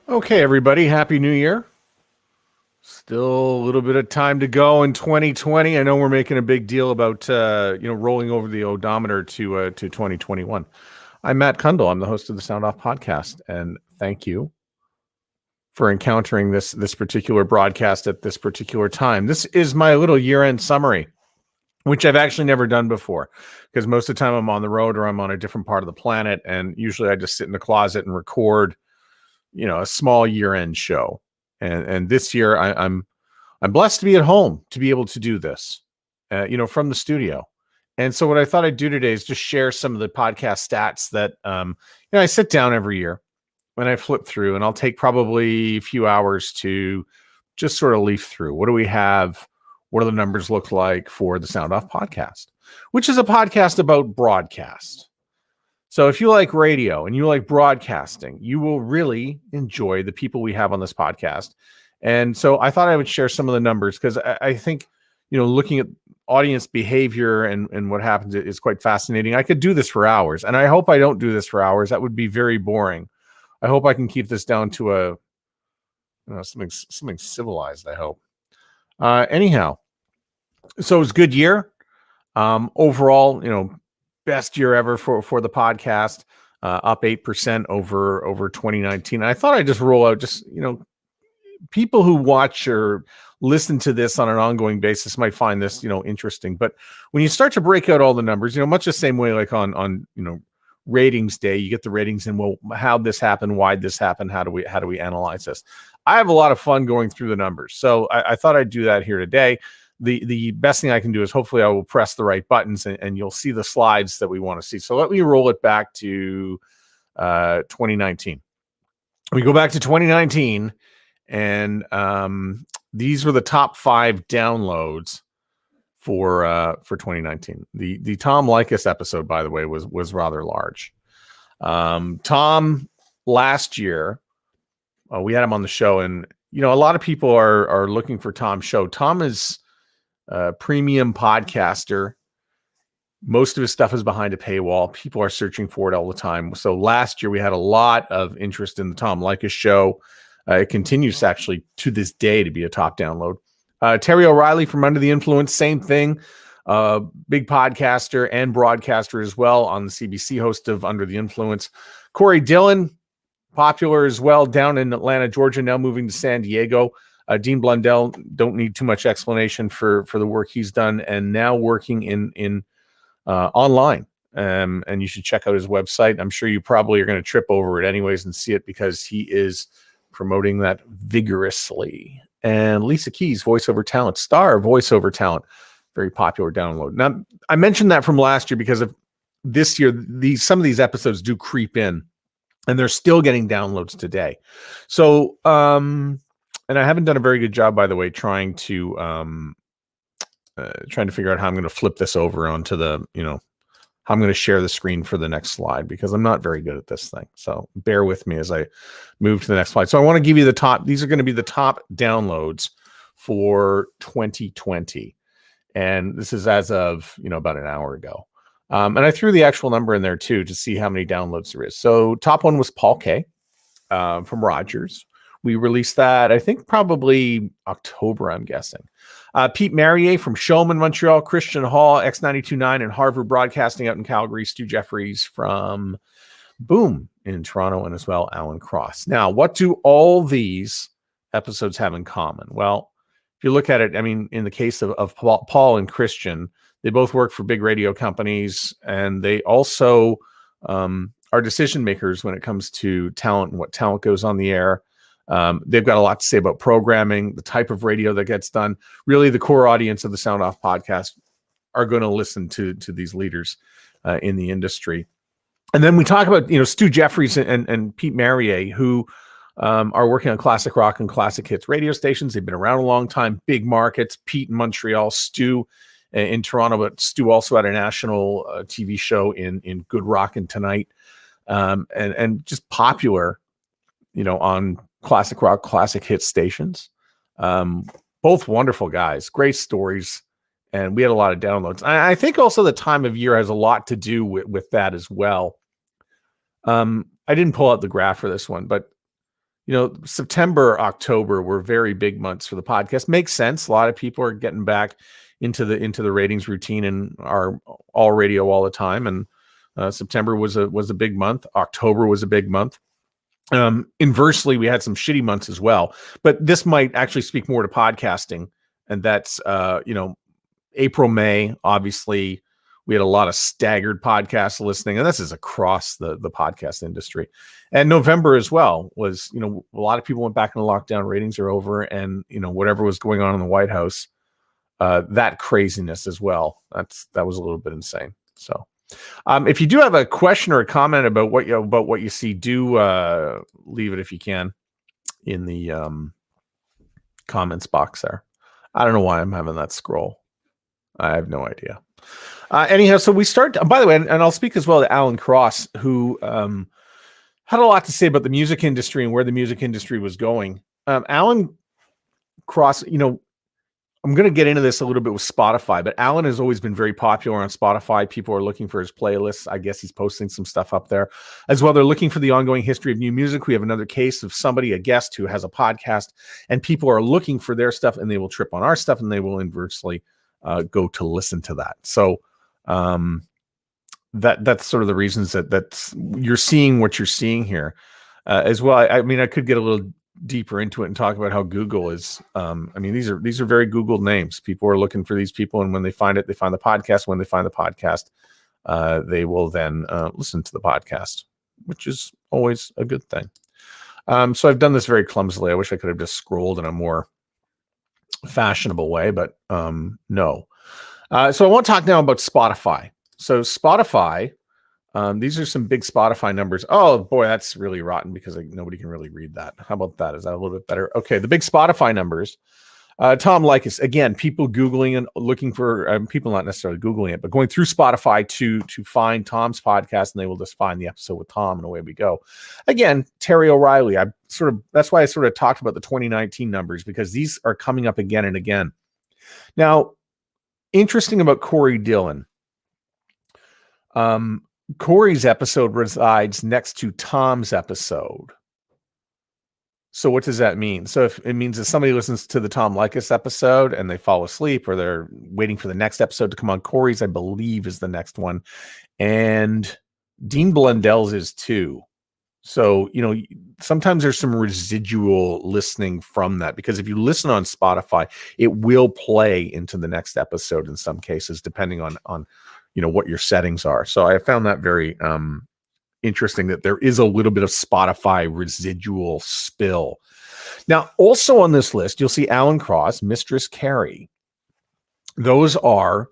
Okay, everybody, Happy New Year. Still a little bit of time to go in 2020. I know we're making a big deal about rolling over the odometer to 2021. I'm Matt Kundle. I'm the host of the Sound Off podcast, and thank you for encountering this particular broadcast at this particular time. This is my little year-end summary, which I've actually never done before, because most of the time I'm on the road or I'm on a different part of the planet, and usually I just sit in the closet and record, a small year-end show. And this year I'm blessed to be at home to be able to do this, from the studio. And so what I thought I'd do today is just share some of the podcast stats that I sit down every year when I flip through, and I'll take probably a few hours to just sort of leaf through. What do we have? What do the numbers look like for the Sound Off podcast, which is a podcast about broadcast. So if you like radio and you like broadcasting, you will really enjoy the people we have on this podcast. And so I thought I would share some of the numbers, because I think, looking at audience behavior and what happens is quite fascinating. I could do this for hours, and I hope I don't do this for hours. That would be very boring. I hope I can keep this down to something civilized, I hope. Anyhow, so it was a good year. Overall, best year ever for the podcast, up 8% over 2019. And I thought I'd just roll out people who watch or listen to this on an ongoing basis might find this, interesting. But when you start to break out all the numbers, much the same way like on ratings day, you get the ratings and, well, how'd this happen? Why'd this happen? How do we analyze this? I have a lot of fun going through the numbers. So I thought I'd do that here today. The best thing I can do is hopefully I will press the right buttons and you'll see the slides that we want to see. So let me roll it back to 2019. We go back to 2019, and these were the top 5 downloads for 2019. The Tom Leykis episode, by the way, was rather large. Tom, last year, we had him on the show, and a lot of people are looking for Tom's show. Tom is a premium podcaster. Most of his stuff is behind a paywall. People are searching for it all the time. So last year we had a lot of interest in the Tom Leykis show. It continues actually to this day to be a top download. Terry O'Reilly from Under the Influence, same thing. Big podcaster and broadcaster as well, on the CBC, host of Under the Influence. Corey Dillon, popular as well, down in Atlanta, Georgia, now moving to San Diego. Dean Blundell, don't need too much explanation for the work he's done, and now working in online. And you should check out his website. I'm sure you probably are going to trip over it anyways and see it, because he is promoting that vigorously. And Lisa Keys, voiceover talent, star voiceover talent, very popular download. Now, I mentioned that from last year because of this year, some of these episodes do creep in, and they're still getting downloads today. So, and I haven't done a very good job, by the way, trying to figure out how I'm going to flip this over onto the, how I'm going to share the screen for the next slide, because I'm not very good at this thing. So bear with me as I move to the next slide. So I want to give you the top. These are going to be the top downloads for 2020. And this is as of, about an hour ago. And I threw the actual number in there too, to see how many downloads there is. So top one was Paul K from Rogers. We released that, I think, probably October, I'm guessing. Pete Marier from Showman Montreal, Christian Hall, X92.9 and Harvard Broadcasting out in Calgary, Stu Jeffries from Boom in Toronto, and as well Alan Cross. Now, what do all these episodes have in common? Well, if you look at it, I mean, in the case of Paul and Christian, they both work for big radio companies, and they also are decision makers when it comes to talent and what talent goes on the air. They've got a lot to say about programming, the type of radio that gets done. Really, the core audience of the Sound Off podcast are going to listen to these leaders in the industry. And then we talk about, Stu Jeffries and Pete Marier, who are working on classic rock and classic hits radio stations. They've been around a long time, big markets. Pete in Montreal, Stu in Toronto, but Stu also had a national TV show in Good Rockin' Tonight, and just popular, on classic rock, classic hit stations. Both wonderful guys, great stories, and we had a lot of downloads. I think also the time of year has a lot to do with that as well. I didn't pull out the graph for this one, but September, October were very big months for the podcast. Makes sense. A lot of people are getting back into the ratings routine and are all radio all the time. And September was a big month. October was a big month. Inversely, we had some shitty months as well. But this might actually speak more to podcasting, and that's April, May. Obviously, we had a lot of staggered podcast listening, and this is across the podcast industry. And November as well was, a lot of people went back into lockdown. Ratings are over, and whatever was going on in the White House, that craziness as well. That was a little bit insane. So, if you do have a question or a comment about what you see, do leave it if you can in the comments box there. I don't know why I'm having that scroll. I have no idea. Anyhow, so we start, by the way, and I'll speak as well to Alan Cross, who had a lot to say about the music industry and where the music industry was going. Alan Cross, I'm going to get into this a little bit with Spotify, but Alan has always been very popular on Spotify. People are looking for his playlists. I guess he's posting some stuff up there as well. They're looking for the ongoing history of new music. We have another case of a guest who has a podcast, and people are looking for their stuff, and they will trip on our stuff, and they will inversely go to listen to that. So that's sort of the reasons that's you're seeing what you're seeing here as well. I mean, I could get a little deeper into it and talk about how Google is. These are very Googled names. People are looking for these people, and when they find it, they find the podcast. When they find the podcast, they will then listen to the podcast, which is always a good thing. So I've done this very clumsily. I wish I could have just scrolled in a more fashionable way, but no. So I want to talk now about Spotify. So Spotify, these are some big Spotify numbers. Oh boy, that's really rotten because nobody can really read that. How about that? Is that a little bit better? Okay, the big Spotify numbers. Tom Leykis, again, people Googling and looking for, people not necessarily Googling it, but going through Spotify to find Tom's podcast, and they will just find the episode with Tom, and away we go. Again, Terry O'Reilly, that's why I sort of talked about the 2019 numbers, because these are coming up again and again. Now, interesting about Corey Dillon. Corey's episode resides next to Tom's episode. So what does that mean? So if it means that somebody listens to the Tom Leykis episode and they fall asleep, or they're waiting for the next episode to come on, Corey's, I believe, is the next one. And Dean Blundell's is too. So, sometimes there's some residual listening from that, because if you listen on Spotify, it will play into the next episode in some cases, depending on what your settings are. So I found that very interesting, that there is a little bit of Spotify residual spill. Now, also on this list, you'll see Alan Cross, Mistress Carrie. Those are,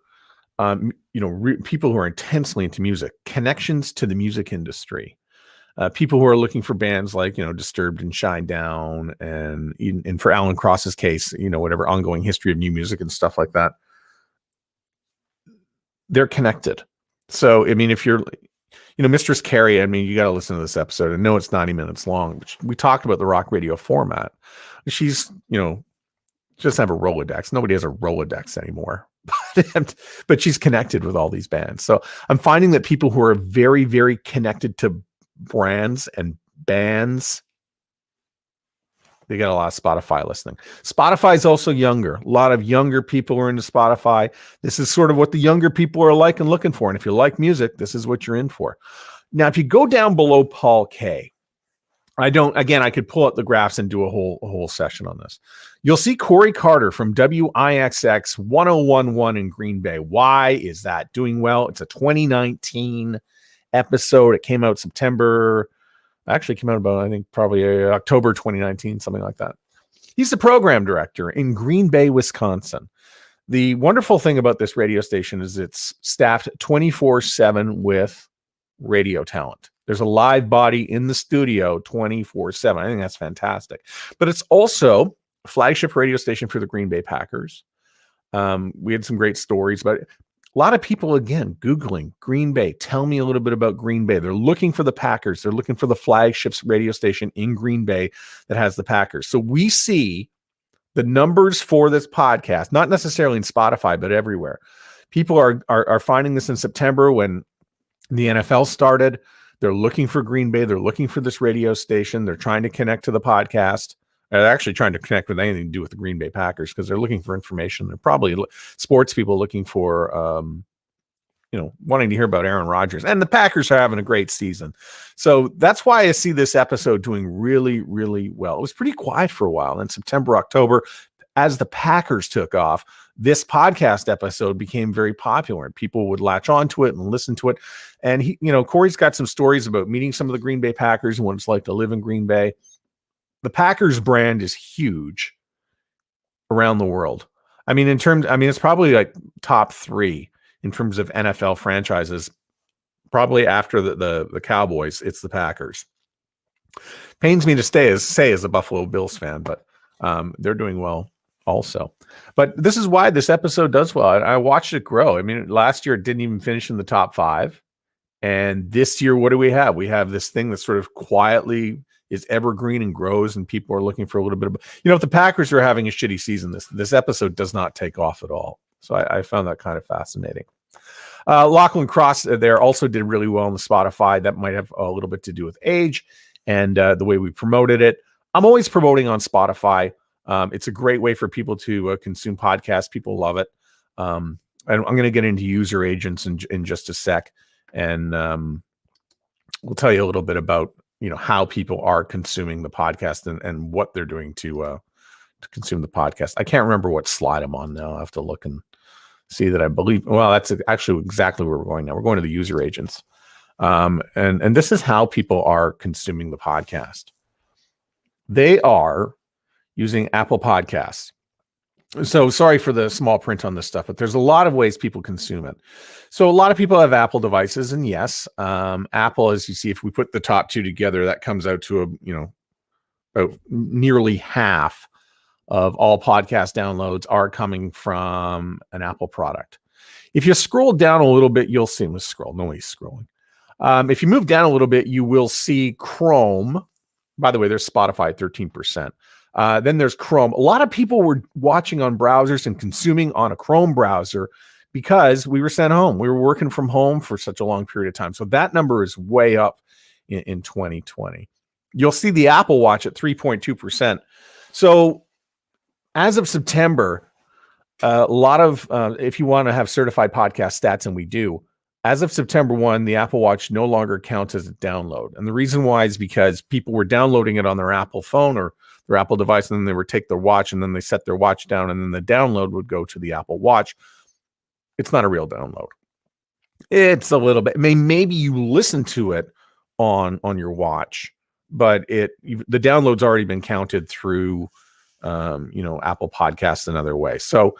people who are intensely into music, connections to the music industry. People who are looking for bands like, Disturbed and Shinedown, and for Alan Cross's case, whatever ongoing history of new music and stuff like that. They're connected. So, if you're, Mistress Carrie, you got to listen to this episode. I know it's 90 minutes long, but we talked about the rock radio format. She's, she doesn't have a Rolodex. Nobody has a Rolodex anymore, but she's connected with all these bands. So I'm finding that people who are very, very connected to brands and bands, they got a lot of Spotify listening. Spotify is also younger. A lot of younger people are into Spotify. This is sort of what the younger people are like and looking for. And if you like music, this is what you're in for. Now, if you go down below Paul K, I could pull up the graphs and do a whole session on this. You'll see Corey Carter from WIXX 1011 in Green Bay. Why is that doing well? It's a 2019 episode. It came out September. Actually came out about, I think, probably October 2019, something like that. He's the program director in Green Bay, Wisconsin. The wonderful thing about this radio station is it's staffed 24/7 with radio talent. There's a live body in the studio 24/7. I think that's fantastic. But it's also a flagship radio station for the Green Bay Packers. We had some great stories about it. A lot of people, again, Googling Green Bay. Tell me a little bit about Green Bay. They're looking for the Packers. They're looking for the flagship radio station in Green Bay that has the Packers. So we see the numbers for this podcast, not necessarily in Spotify, but everywhere. People are finding this in September when the NFL started. They're looking for Green Bay. They're looking for this radio station. They're trying to connect to the podcast. They're actually trying to connect with anything to do with the Green Bay Packers because they're looking for information. They're probably sports people looking for, wanting to hear about Aaron Rodgers. And the Packers are having a great season. So that's why I see this episode doing really, really well. It was pretty quiet for a while. In September, October, as the Packers took off, this podcast episode became very popular and people would latch onto it and listen to it. And Corey's got some stories about meeting some of the Green Bay Packers and what it's like to live in Green Bay. The Packers brand is huge around the world. It's probably like top 3 in terms of NFL franchises. Probably after the Cowboys, it's the Packers. Pains me to say as a Buffalo Bills fan, but they're doing well also. But this is why this episode does well. I watched it grow. Last year it didn't even finish in the top 5. And this year, what do we have? We have this thing that sort of quietly is evergreen and grows, and people are looking for a little bit of, if the Packers are having a shitty season, this episode does not take off at all. So I found that kind of fascinating. Lachlan Cross there also did really well on the Spotify. That might have a little bit to do with age and the way we promoted it. I'm always promoting on Spotify. It's a great way for people to consume podcasts. People love it. And I'm going to get into user agents in just a sec. And we'll tell you a little bit about how people are consuming the podcast and what they're doing to consume the podcast. I can't remember what slide I'm on now. I have to look and see that. I believe, well, that's actually exactly where we're going now. We're going to the user agents. And this is how people are consuming the podcast. They are using Apple Podcasts. So sorry for the small print on this stuff, but there's a lot of ways people consume it. So a lot of people have Apple devices, and yes, Apple, as you see, if we put the top 2 together, that comes out to about nearly half of all podcast downloads are coming from an Apple product. If you scroll down a little bit, you'll see, let's scroll. Nobody's scrolling. If you move down a little bit, you will see Chrome. By the way, there's Spotify at 13%. Then there's Chrome. A lot of people were watching on browsers and consuming on a Chrome browser because we were sent home. We were working from home for such a long period of time. So that number is way up in 2020. You'll see the Apple Watch at 3.2%. So as of September, a lot of, if you want to have certified podcast stats, and we do, as of September 1, the Apple Watch no longer counts as a download. And the reason why is because people were downloading it on their Apple phone or their Apple device, and then they would take their watch and then they set their watch down, and then the download would go to the Apple Watch. It's not a real download. It's a little bit, maybe you listen to it on your watch, but the download's already been counted through, Apple Podcasts another way. So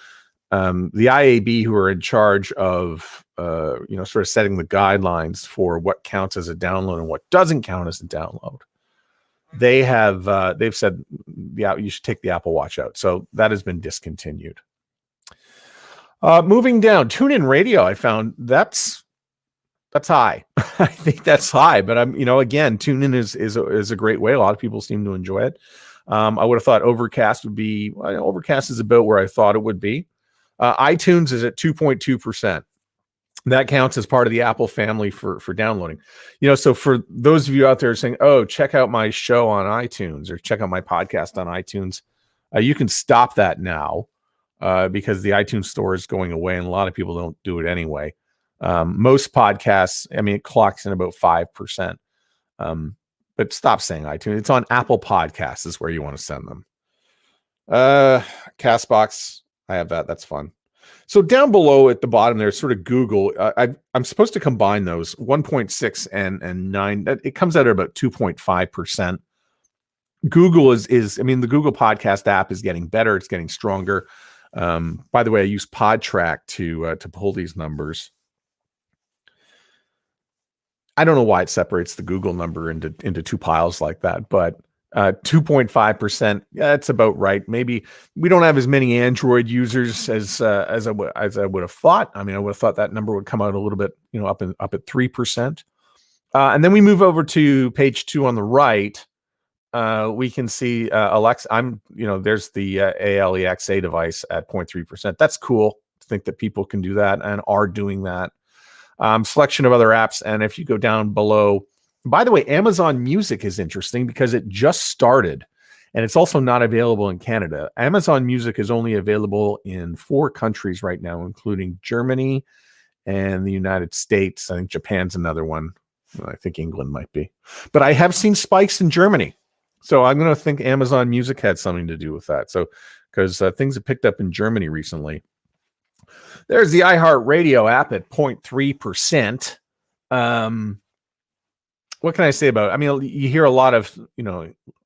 the IAB, who are in charge of, sort of setting the guidelines for what counts as a download and what doesn't count as a download, they've said, yeah, you should take the Apple Watch out. So that has been discontinued. Moving down, TuneIn Radio, I found that's high. I think that's high, but again, TuneIn is a great way. A lot of people seem to enjoy it. I would have thought Overcast would be. Overcast is about where I thought it would be. iTunes is at 2.2%. That counts as part of the Apple family for downloading. So for those of you out there saying, "Oh, check out my show on iTunes or check out my podcast on iTunes," you can stop that now because the iTunes store is going away, and a lot of people don't do it anyway. Most podcasts, it clocks in about 5%. But stop saying iTunes. It's on Apple Podcasts is where you want to send them. Castbox, I have that. That's fun. So down below at the bottom there's sort of Google. I'm supposed to combine those 1.6 and 9. It comes out at about 2.5%. Google is the Google Podcast app is getting better. It's getting stronger. By the way, I use PodTrack to pull these numbers. I don't know why it separates the Google number into 2 piles like that, but 2.5%, that's about right. Maybe we don't have as many Android users as I would have thought. I would have thought that number would come out a little bit, up at 3%. And then we move over to page 2 on the right. We can see Alexa. There's the Alexa device at 0.3%. That's cool to think that people can do that and are doing that. Selection of other apps, and if you go down below, By the way, Amazon Music is interesting because it just started, and it's also not available in Canada. Amazon Music is only available in 4 countries right now, including Germany and the United States. I think Japan's another one. I think England might be. But I have seen spikes in Germany. So I'm going to think Amazon Music had something to do with that. So, because things have picked up in Germany recently. There's the iHeartRadio app at 0.3%. What can I say about it? I mean, you hear a lot of,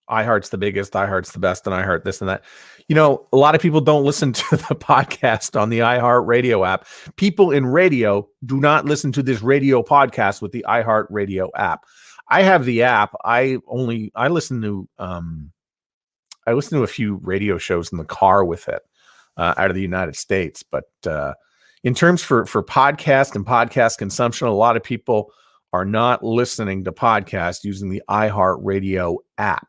iHeart's the biggest, iHeart's the best, and iHeart this and that. A lot of people don't listen to the podcast on the iHeartRadio app. People in radio do not listen to this radio podcast with the iHeartRadio app. I have the app. I listen to a few radio shows in the car with it out of the United States. But in terms for podcast and podcast consumption, a lot of people are not listening to podcasts using the iHeartRadio app.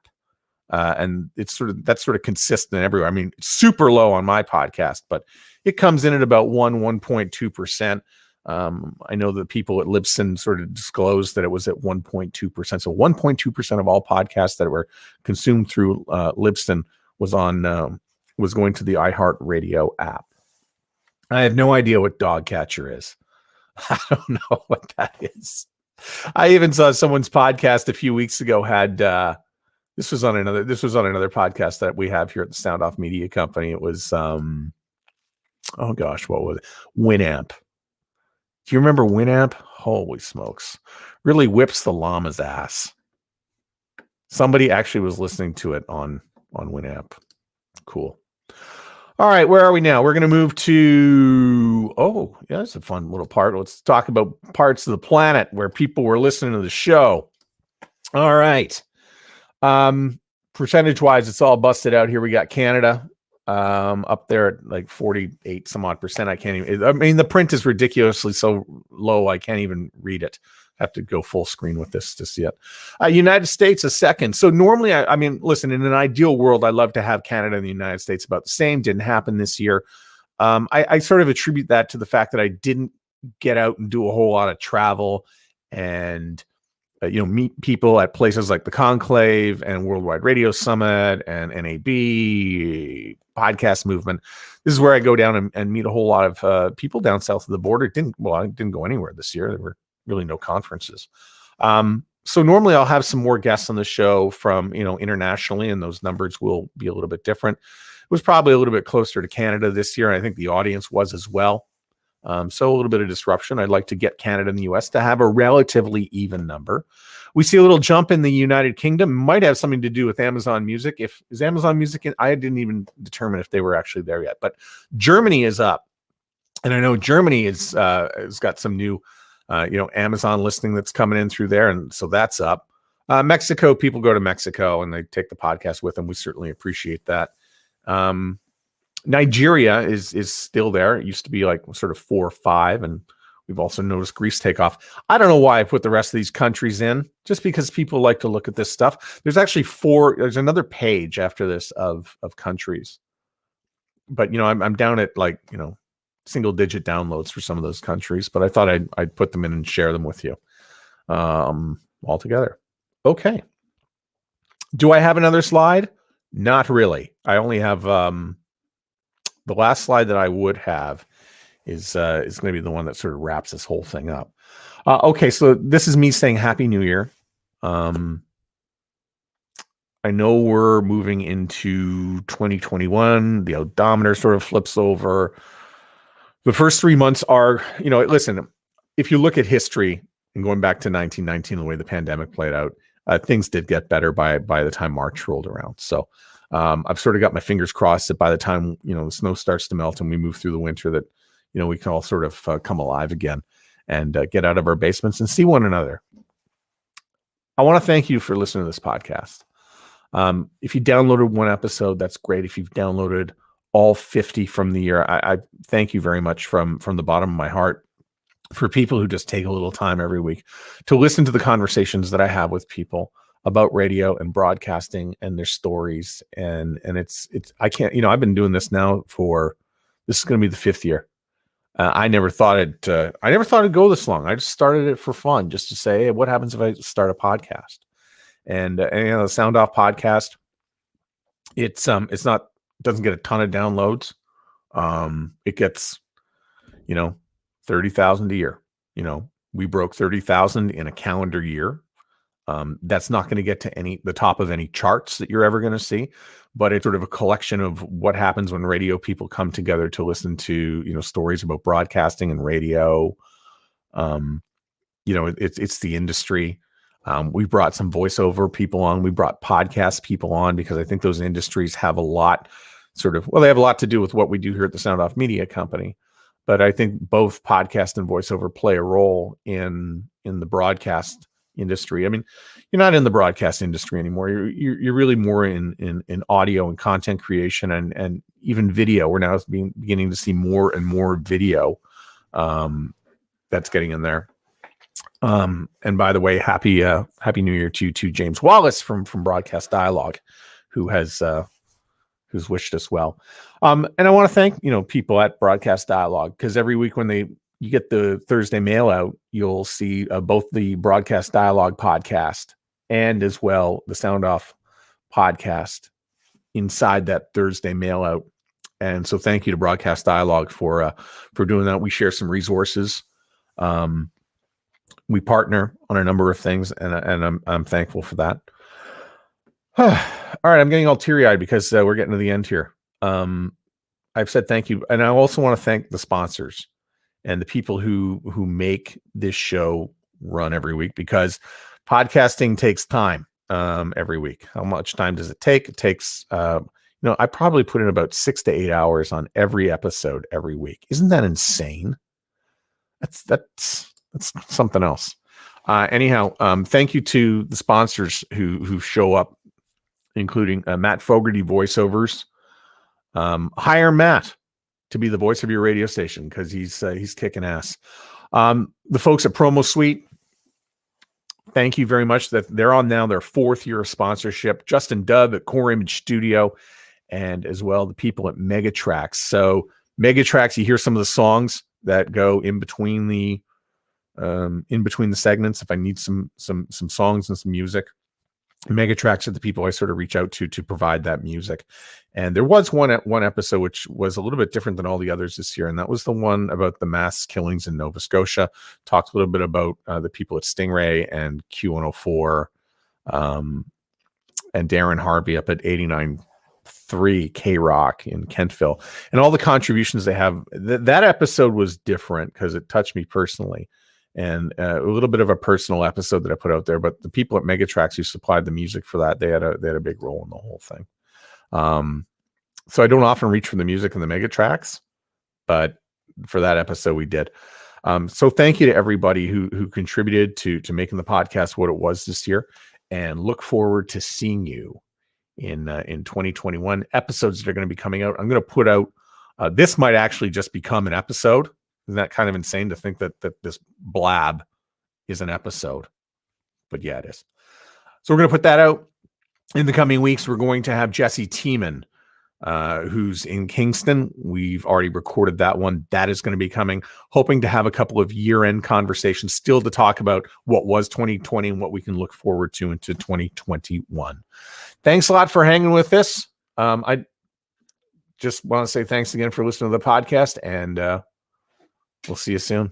And that's sort of consistent everywhere. I mean, it's super low on my podcast, but it comes in at about 1.2%. I know that people at Libsyn sort of disclosed that it was at 1.2%. So 1.2% of all podcasts that were consumed through Libsyn was going to the iHeartRadio app. I have no idea what Dogcatcher is. I don't know what that is. I even saw someone's podcast a few weeks ago had this was on another podcast that we have here at the Sound Off Media Company. It was what was it? Winamp. Do you remember Winamp? Holy smokes. Really whips the llama's ass. Somebody actually was listening to it on Winamp. Cool. All right, where are we now? We're going to move to, that's a fun little part. Let's talk about parts of the planet where people were listening to the show. All right. Percentage-wise, it's all busted out here. We got Canada up there at like 48 some odd percent. The print is ridiculously so low, I can't even read it. I have to go full screen with this to see it. United States a second. So normally, listen, in an ideal world, I'd love to have Canada and the United States about the same. Didn't happen this year. I sort of attribute that to the fact that I didn't get out and do a whole lot of travel and meet people at places like the Conclave and Worldwide Radio Summit and NAB podcast movement. This is where I go down and meet a whole lot of people down south of the border. I didn't go anywhere this year. There were really no conferences. So normally I'll have some more guests on the show from, internationally, and those numbers will be a little bit different. It was probably a little bit closer to Canada this year. And I think the audience was as well. So a little bit of disruption. I'd like to get Canada and the US to have a relatively even number. We see a little jump in the United Kingdom. Might have something to do with Amazon Music. Is Amazon Music I didn't even determine if they were actually there yet. But Germany is up. And I know Germany has got some new Amazon listing that's coming in through there. And so that's up. Mexico, people go to Mexico and they take the podcast with them. We certainly appreciate that. Nigeria is still there. It used to be like sort of 4 or 5. And we've also noticed Greece take off. I don't know why I put the rest of these countries in, just because people like to look at this stuff. There's actually 4. There's another page after this of countries. But, I'm down at single digit downloads for some of those countries, but I thought I'd put them in and share them with you all together. Okay. Do I have another slide? Not really. I only have the last slide that I would have is going to be the one that sort of wraps this whole thing up. Okay. So this is me saying Happy New Year. I know we're moving into 2021. The odometer sort of flips over. The first 3 months are, listen, if you look at history and going back to 1919, the way the pandemic played out, things did get better by the time March rolled around. So I've sort of got my fingers crossed that by the time, the snow starts to melt and we move through the winter that, we can all sort of come alive again and get out of our basements and see one another. I want to thank you for listening to this podcast. If you downloaded one episode, that's great. If you've downloaded all 50 from the year, I thank you very much from the bottom of my heart for people who just take a little time every week to listen to the conversations that I have with people about radio and broadcasting and their stories. And it's I can't, I've been doing this now this is going to be the 5th year. I never thought it'd go this long. I just started it for fun, just to say, hey, what happens if I start a podcast? And the Sound Off podcast, doesn't get a ton of downloads. It gets 30,000 a year. We broke 30,000 in a calendar year. That's not going to get to the top of any charts that you're ever going to see, but it's sort of a collection of what happens when radio people come together to listen to, stories about broadcasting and radio. It's the industry. We brought some voiceover people on. We brought podcast people on because I think those industries have a lot they have a lot to do with what we do here at the Sound Off Media Company. But I think both podcast and voiceover play a role in the broadcast industry. I mean, you're not in the broadcast industry anymore. You're really more in audio and content creation and even video. We're now beginning to see more and more video that's getting in there. And by the way, happy New Year to you too, James Wallace from Broadcast Dialogue, who's wished us well. And I want to thank people at Broadcast Dialogue, because every week when you get the Thursday mail out, you'll see both the Broadcast Dialogue podcast and as well the Sound Off podcast inside that Thursday mail out. And so thank you to Broadcast Dialogue for doing that. We share some resources. We partner on a number of things, and I'm thankful for that. All right, I'm getting all teary-eyed because we're getting to the end here. I've said thank you, and I also want to thank the sponsors and the people who make this show run every week, because podcasting takes time every week. How much time does it take? It takes, I probably put in about 6 to 8 hours on every episode every week. Isn't that insane? That's something else. Anyhow, thank you to the sponsors who show up, including Matt Fogarty Voiceovers. Hire Matt to be the voice of your radio station, because he's kicking ass. The folks at Promo Suite, thank you very much. That they're on now their 4th year of sponsorship. Justin Dubb at Core Image Studio, and as well the people at Megatrax. So Megatrax, you hear some of the songs that go in between the segments. If I need some songs and some music, Megatrax are the people I sort of reach out to provide that music. And there was one episode which was a little bit different than all the others this year, and that was the one about the mass killings in Nova Scotia. Talked a little bit about the people at Stingray and Q104, and Darren Harvey up at 89.3 K-Rock in Kentville, and all the contributions they have. That episode was different because it touched me personally. And a little bit of a personal episode that I put out there, but the people at Megatrax who supplied the music for that, they had a big role in the whole thing. So I don't often reach for the music in the Megatrax, but for that episode we did. So thank you to everybody who contributed to making the podcast what it was this year, and look forward to seeing you in 2021. Episodes that are going to be coming out. I'm going to put out. This might actually just become an episode. Isn't that kind of insane to think that this blab is an episode? But yeah, it is. So we're going to put that out in the coming weeks. We're going to have Jesse Tiemann, who's in Kingston. We've already recorded that one. That is going to be coming. Hoping to have a couple of year-end conversations still to talk about what was 2020 and what we can look forward to into 2021. Thanks a lot for hanging with this. I just want to say thanks again for listening to the podcast, and we'll see you soon.